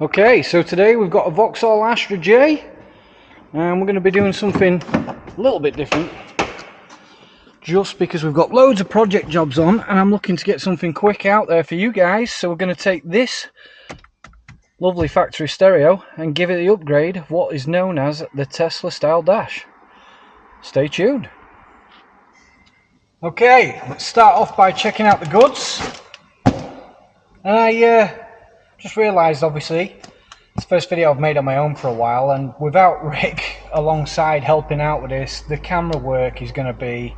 Okay, so today we've got a Vauxhall Astra J, and we're going to be doing something a little bit different, just because we've got loads of project jobs on and I'm looking to get something quick out there for you guys. So we're going to take this lovely factory stereo and give it the upgrade of what is known as the Tesla style dash. Stay tuned. Okay, let's start off by checking out the goods. And I just realised, obviously, it's the first video I've made on my own for a while, and without Rick alongside helping out with this, the camera work is going to be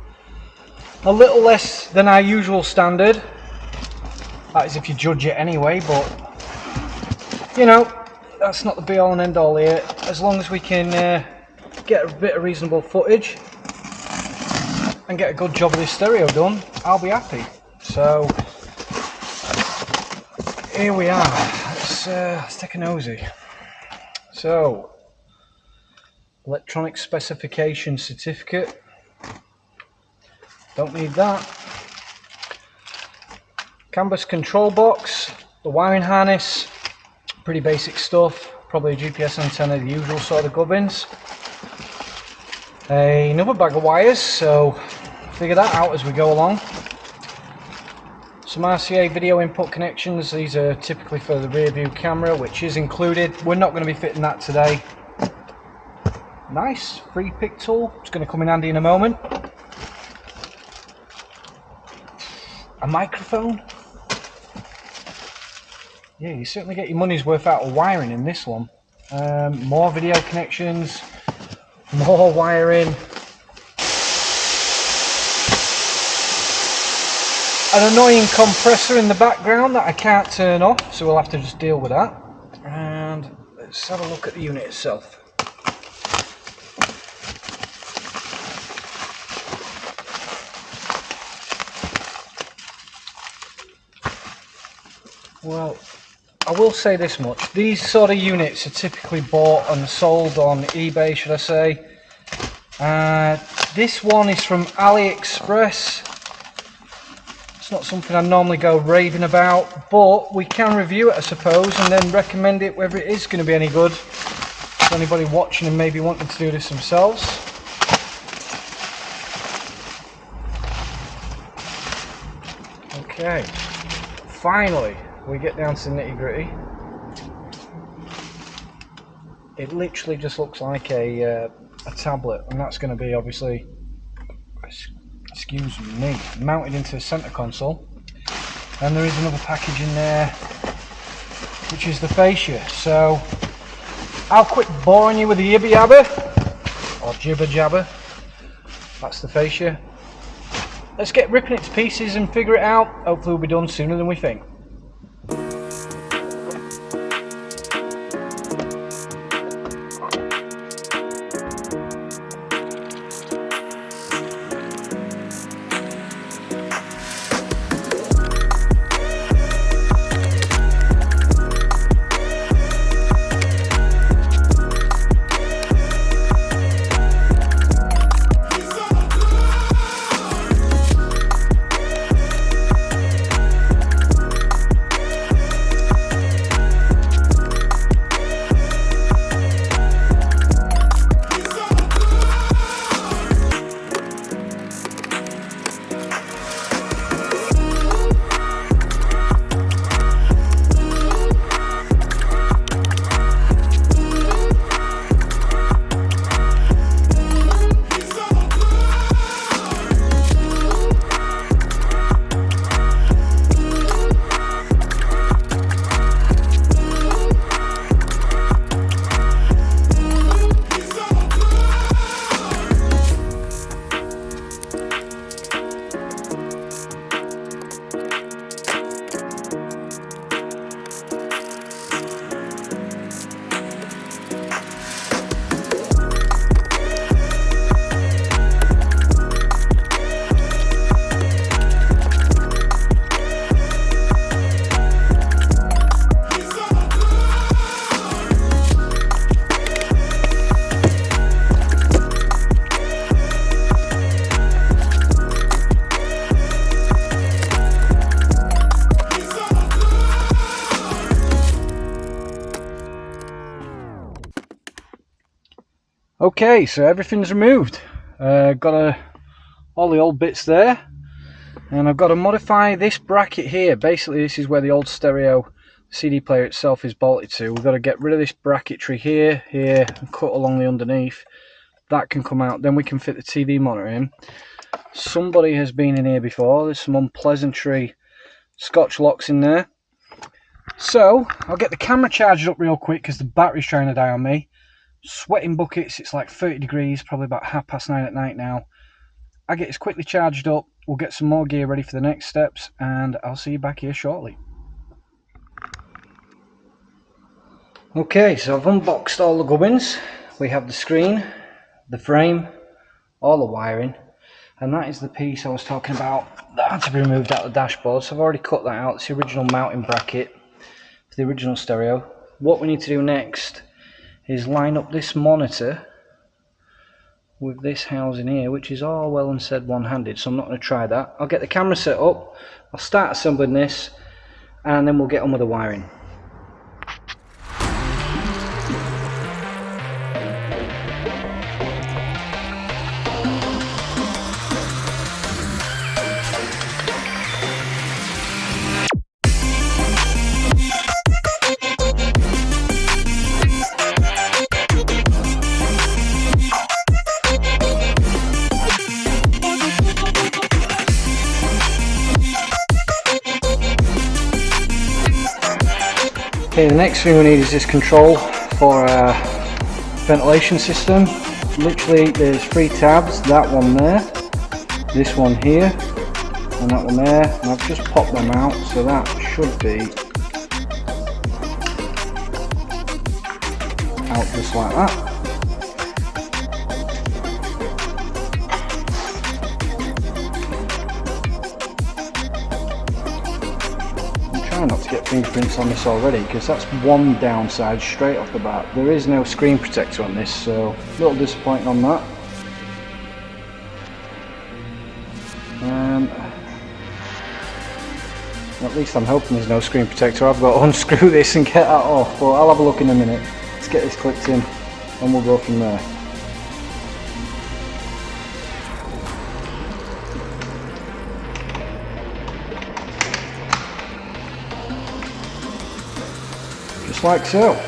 a little less than our usual standard. That is if you judge it anyway, but you know, that's not the be all and end all here. As long as we can get a bit of reasonable footage and get a good job of this stereo done, I'll be happy. So here we are. Let's take a nosy. So, electronic specification certificate. Don't need that. Canvas control box, the wiring harness, pretty basic stuff. Probably a GPS antenna, the usual sort of gubbins. Another bag of wires, so figure that out as we go along. Some RCA video input connections. These are typically for the rear view camera, which is included. We're not going to be fitting that today. Nice free pick tool. It's going to come in handy in a moment. A microphone. Yeah, you certainly get your money's worth out of wiring in this one. More video connections, more wiring. An annoying compressor in the background that I can't turn off, so we'll have to just deal with that. And let's have a look at the unit itself. Well, I will say this much. These sort of units are typically bought and sold on eBay, should I say. This one is from AliExpress. It's not something I normally go raving about, but we can review it, I suppose, and then recommend it whether it is going to be any good for anybody watching and maybe wanting to do this themselves. Okay, finally we get down to the nitty gritty. It literally just looks like a tablet, and that's going to be obviously, excuse me, mounted into the center console. And there is another package in there, which is the fascia. So I'll quit boring you with the yibba yabba, or jibber jabber. That's the fascia. Let's get ripping it to pieces and figure it out. Hopefully we'll be done sooner than we think. Okay, so everything's removed. Got all the old bits there, and I've got to modify this bracket here. Basically, this is where the old stereo CD player itself is bolted to. We've got to get rid of this bracketry here, and cut along the underneath. That can come out, then we can fit the TV monitor in. Somebody has been in here before. There's some unpleasantry Scotch locks in there. So I'll get the camera charged up real quick because the battery's trying to die on me. Sweating buckets, it's like 30 degrees, probably about 9:30 at night now. I get this quickly charged up, we'll get some more gear ready for the next steps, and I'll see you back here shortly. Okay, so I've unboxed all the gubbins. We have the screen, the frame, all the wiring, and that is the piece I was talking about that had to be removed out of the dashboard. So I've already cut that out. It's the original mounting bracket for the original stereo. What we need to do next is line up this monitor with this housing here, which is all well and said one-handed, so I'm not going to try that. I'll get the camera set up, I'll start assembling this, and then we'll get on with the wiring. Okay, the next thing we need is this control for our ventilation system. Literally there's 3 tabs, that one there, this one here, and that one there, and I've just popped them out, so that should be out just like that. Not to get fingerprints on this already, because that's one downside straight off the bat. There is no screen protector on this, so a little disappointing on that. At least I'm hoping there's no screen protector. I've got to unscrew this and get that off, but I'll have a look in a minute. Let's get this clipped in and we'll go from there. Just like so.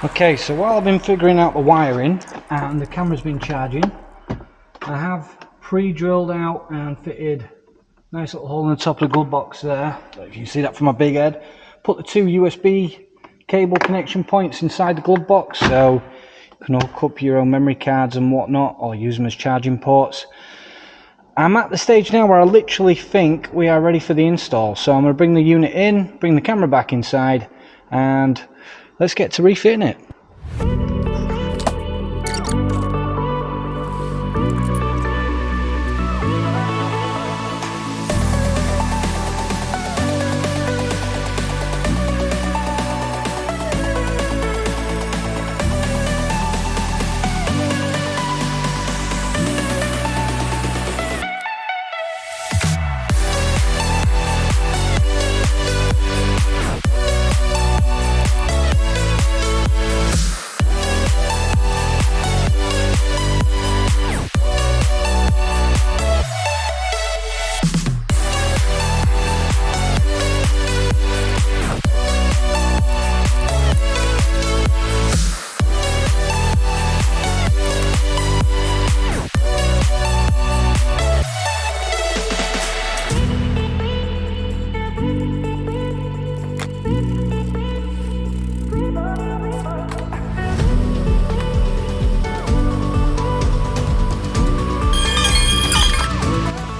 Okay, so while I've been figuring out the wiring and the camera's been charging, I have pre-drilled out and fitted a nice little hole in the top of the glove box there. So if you see that from my big head, put the 2 USB cable connection points inside the glove box, so you can hook up your own memory cards and whatnot, or use them as charging ports. I'm at the stage now where I literally think we are ready for the install, so I'm going to bring the unit in, bring the camera back inside, and let's get to refitting it.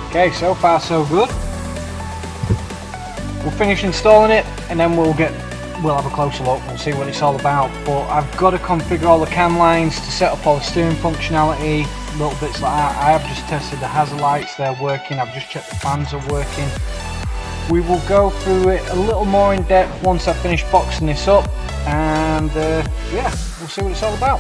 Okay, so far so good. We'll finish installing it and then we'll have a closer look, we'll see what it's all about. But I've got to configure all the cam lines to set up all the steering functionality, little bits like that. I have just tested the hazard lights, they're working, I've just checked the fans are working. We will go through it a little more in depth once I've finished boxing this up, and yeah, we'll see what it's all about.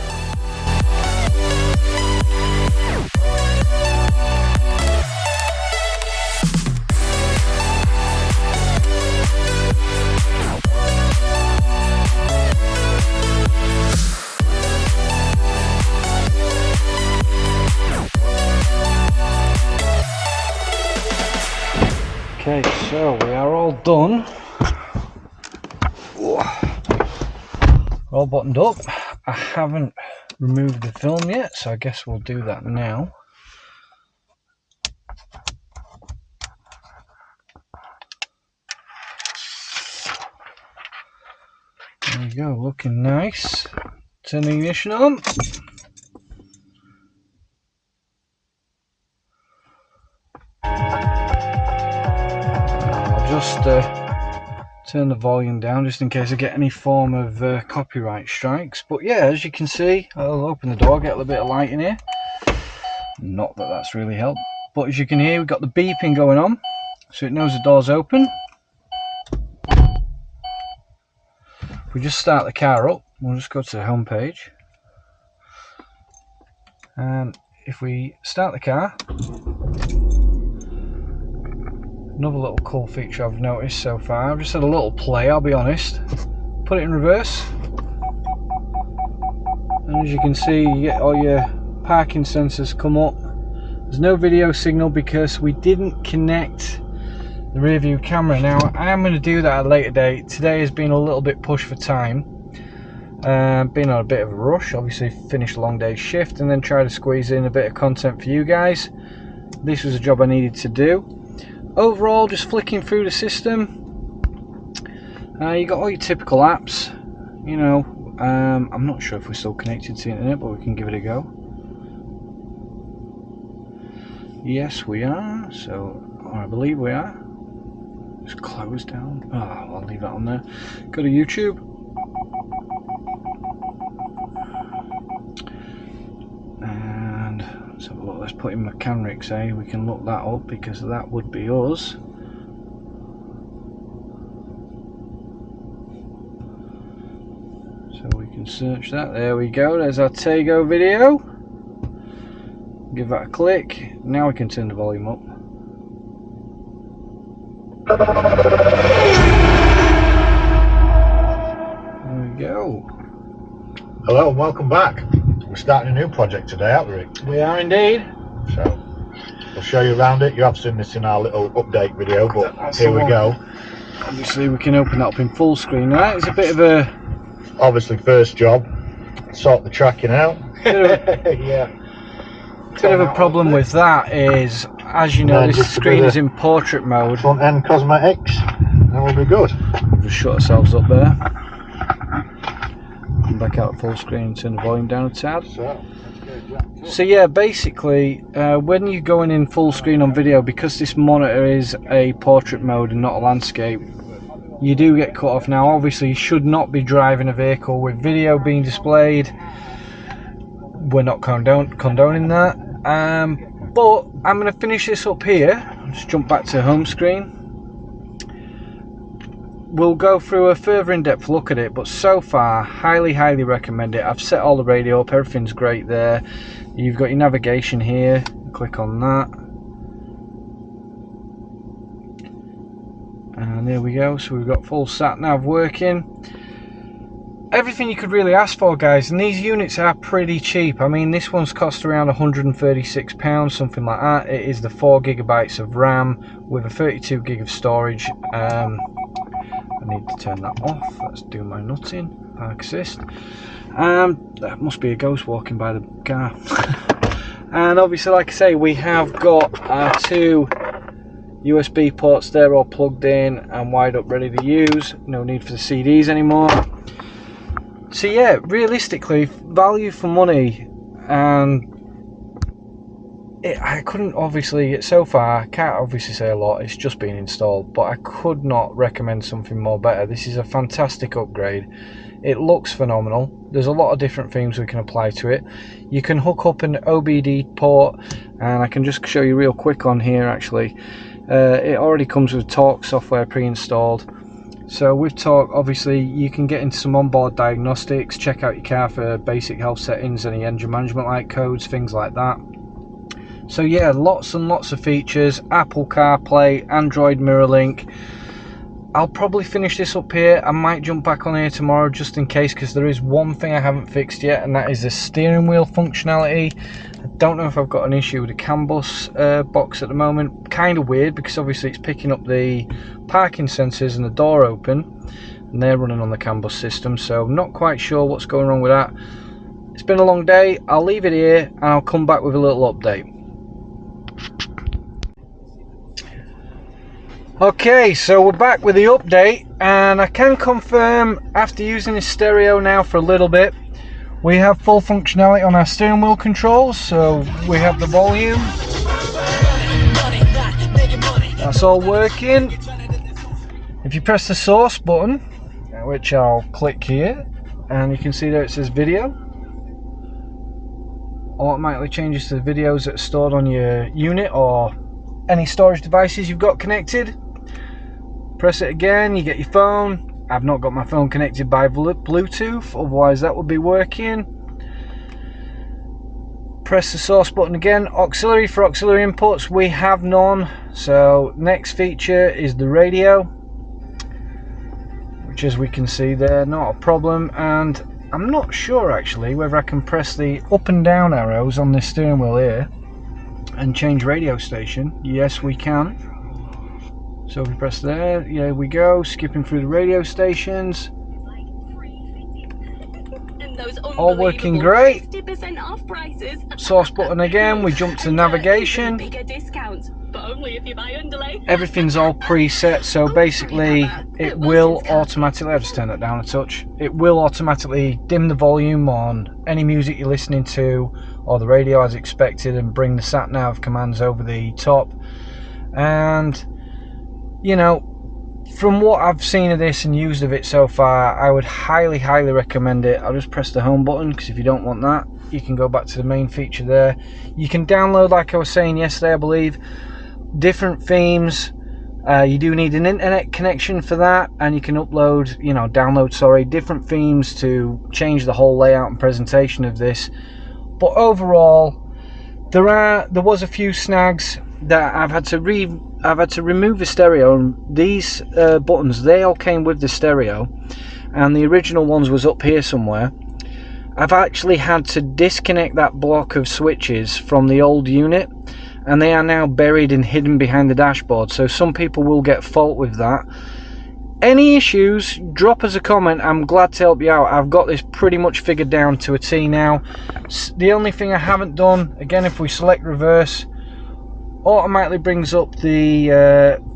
Okay, so we are all done. We're all buttoned up. I haven't removed the film yet, so I guess we'll do that now. There we go, looking nice. Turn the ignition on. I'll just turn the volume down just in case I get any form of copyright strikes. But yeah, as you can see, I'll open the door, get a little bit of light in here. Not that that's really helped, but as you can hear, we've got the beeping going on, so it knows the door's open. If we just start the car up, we'll just go to the home page, and if we start the car, another little cool feature I've noticed so far, I've just had a little play, I'll be honest. Put it in reverse, and as you can see, you get all your parking sensors come up. There's no video signal because we didn't connect the rear view camera. Now I am going to do that at a later date. Today has been a little bit pushed for time, been on a bit of a rush, obviously finished a long day's shift and then try to squeeze in a bit of content for you guys. This was a job I needed to do. Overall, just flicking through the system, you got all your typical apps, you know. I'm not sure if we're still connected to the internet, but we can give it a go. Yes, we are, so I believe we are. Just close down. Oh, I'll leave that on there. Go to YouTube. And let's have a look. Let's put in mechanics, eh? We can look that up because that would be us. So we can search that. There we go. There's our Tego video. Give that a click. Now we can turn the volume up. There we go. Hello and welcome back. We're starting a new project today, aren't we, Rick? We are indeed. So we'll show you around it. You have seen this in our little update video, but That's here we go. Obviously we can open that up in full screen. Right, it's a bit of a obviously first job. Sort the tracking out. Yeah. Bit of a problem with that is, as you know, this screen is in portrait mode. Front end cosmetics, and we'll be good. We'll just shut ourselves up there. Come back out full screen and turn the volume down a tad. So yeah, basically, when you're going in full screen on video, because this monitor is a portrait mode and not a landscape, you do get cut off. Now obviously you should not be driving a vehicle with video being displayed. We're not condoning that. But I'm going to finish this up here. I'll just jump back to home screen. We'll go through a further in-depth look at it, but so far, highly recommend it. I've set all the radio up, everything's great there. You've got your navigation here, click on that. And there we go, so we've got full sat nav working. Everything you could really ask for, guys, and these units are pretty cheap. I mean, this one's cost around £136, something like that. It is the 4GB of RAM with a 32GB of storage. I need to turn that off. Let's do my nutting. Park assist. That must be a ghost walking by the car. And obviously, like I say, we have got our two USB ports there all plugged in and wired up, ready to use. No need for the CDs anymore. So yeah, realistically, value for money, and I couldn't obviously, so far, I can't obviously say a lot, it's just been installed, but I could not recommend something more better. This is a fantastic upgrade. It looks phenomenal. There's a lot of different themes we can apply to it. You can hook up an OBD port, and I can just show you real quick on here actually. It already comes with Talk software pre-installed. So with Talk, obviously you can get into some onboard diagnostics, check out your car for basic health settings, any engine management light codes, things like that. So yeah, lots and lots of features. Apple CarPlay, Android Mirror Link. I'll probably finish this up here. I might jump back on here tomorrow just in case, because there is one thing I haven't fixed yet, and that is the steering wheel functionality. I don't know if I've got an issue with the CAN bus box at the moment. Kind of weird, because obviously it's picking up the parking sensors and the door open, and they're running on the CAN bus system, so not quite sure what's going wrong with that. It's been a long day. I'll leave it here and I'll come back with a little update. Okay, so we're back with the update, and I can confirm after using this stereo now for a little bit, we have full functionality on our steering wheel controls. So we have the volume, that's all working. If you press the source button, which I'll click here, and you can see there it says video, automatically changes to the videos that are stored on your unit or any storage devices you've got connected. Press it again, you get your phone. I've not got my phone connected by Bluetooth, otherwise that would be working. Press the source button again. Auxiliary, for auxiliary inputs we have none. So next feature is the radio, which as we can see there, not a problem. And I'm not sure actually whether I can press the up and down arrows on this steering wheel here and change radio station. Yes, we can. So if we press there, yeah, we go, skipping through the radio stations. All working great. Source button again, we jump to navigation. Everything's all preset, so basically it will automatically, I'll just turn that down a touch, it will automatically dim the volume on any music you're listening to or the radio as expected, and bring the sat nav commands over the top. And you know, from what I've seen of this and used of it so far, I would highly recommend it. I'll just press the home button, because if you don't want that, you can go back to the main feature there. You can download, like I was saying yesterday I believe, different themes. You do need an internet connection for that, and you can download different themes to change the whole layout and presentation of this. But overall, there was a few snags that I've had to remove the stereo, and these buttons, they all came with the stereo, and the original ones was up here somewhere. I've actually had to disconnect that block of switches from the old unit, and they are now buried and hidden behind the dashboard, so some people will get fault with that. Any issues, drop us a comment. I'm glad to help you out. I've got this pretty much figured down to a T now. The only thing I haven't done, again, if we select reverse, automatically brings up the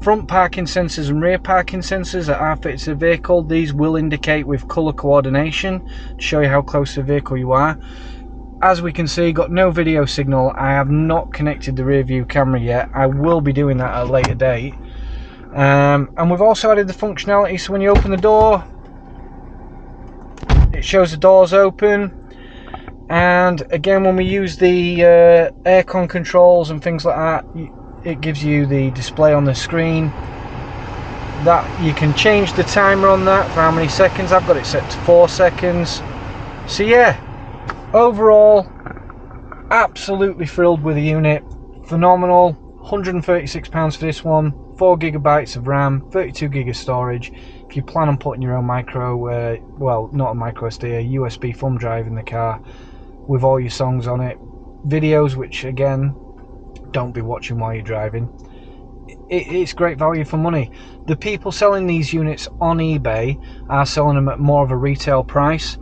front parking sensors and rear parking sensors that are fitted to the vehicle. These will indicate with colour coordination to show you how close to the vehicle you are. As we can see, got no video signal. I have not connected the rear view camera yet. I will be doing that at a later date. And we've also added the functionality, so when you open the door, it shows the doors open. And again, when we use the aircon controls and things like that, it gives you the display on the screen that you can change the timer on that for how many seconds. I've got it set to 4 seconds. So yeah, overall, absolutely thrilled with the unit. Phenomenal. £136 for this one. 4 gigabytes of RAM, 32 gig of storage. If you plan on putting your own micro, well, not a micro SD, a USB thumb drive in the car with all your songs on it, videos, which again, don't be watching while you're driving. It's great value for money. The people selling these units on eBay are selling them at more of a retail price,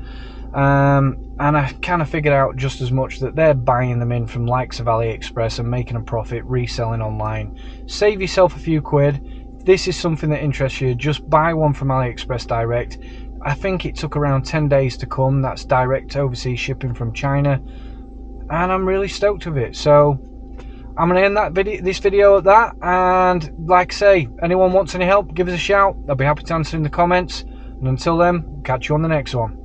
and I kind of figured out just as much that they're buying them in from likes of AliExpress and making a profit reselling online. Save yourself a few quid. If this is something that interests you, just buy one from AliExpress direct. I think it took around 10 days to come. That's direct overseas shipping from China, and I'm really stoked with it. So I'm going to end this video at that, and like I say, anyone wants any help, give us a shout. I'll be happy to answer in the comments, and until then, catch you on the next one.